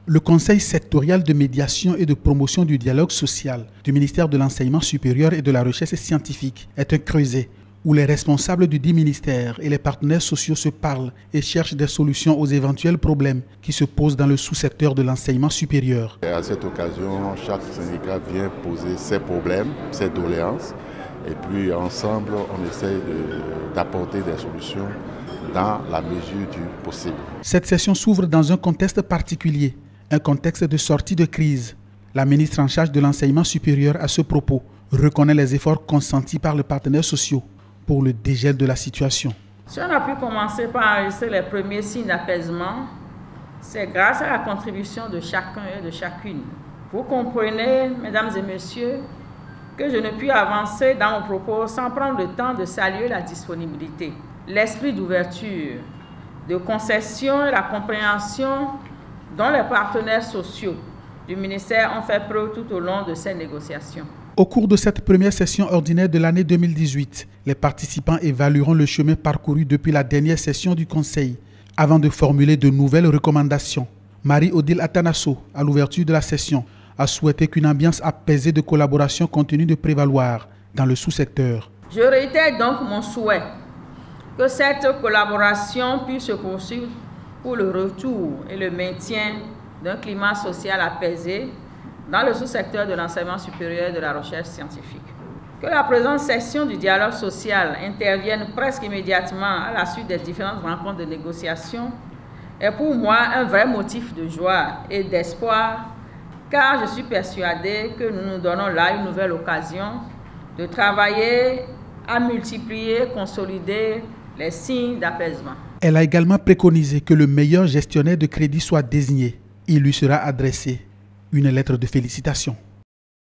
Le Conseil sectorial de médiation et de promotion du dialogue social du ministère de l'Enseignement supérieur et de la Recherche scientifique est un creuset où les responsables du dit ministère et les partenaires sociaux se parlent et cherchent des solutions aux éventuels problèmes qui se posent dans le sous-secteur de l'enseignement supérieur. Et à cette occasion, chaque syndicat vient poser ses problèmes, ses doléances, et puis ensemble, on essaie d'apporter des solutions dans la mesure du possible. Cette session s'ouvre dans un contexte particulier, un contexte de sortie de crise. La ministre en charge de l'enseignement supérieur à ce propos reconnaît les efforts consentis par les partenaires sociaux pour le dégel de la situation. Si on a pu commencer par enregistrer les premiers signes d'apaisement, c'est grâce à la contribution de chacun et de chacune. Vous comprenez, mesdames et messieurs, que je ne puis avancer dans mon propos sans prendre le temps de saluer la disponibilité, l'esprit d'ouverture, de concession et la compréhension dont les partenaires sociaux du ministère ont fait preuve tout au long de ces négociations. Au cours de cette première session ordinaire de l'année 2018, les participants évalueront le chemin parcouru depuis la dernière session du Conseil avant de formuler de nouvelles recommandations. Marie-Odile Atanasso, à l'ouverture de la session, a souhaité qu'une ambiance apaisée de collaboration continue de prévaloir dans le sous-secteur. Je réitère donc mon souhait que cette collaboration puisse se poursuivre pour le retour et le maintien d'un climat social apaisé dans le sous-secteur de l'enseignement supérieur et de la recherche scientifique. Que la présente session du dialogue social intervienne presque immédiatement à la suite des différentes rencontres de négociation est pour moi un vrai motif de joie et d'espoir, car je suis persuadée que nous nous donnons là une nouvelle occasion de travailler à multiplier, consolider les signes d'apaisement. Elle a également préconisé que le meilleur gestionnaire de crédit soit désigné. Il lui sera adressé une lettre de félicitations.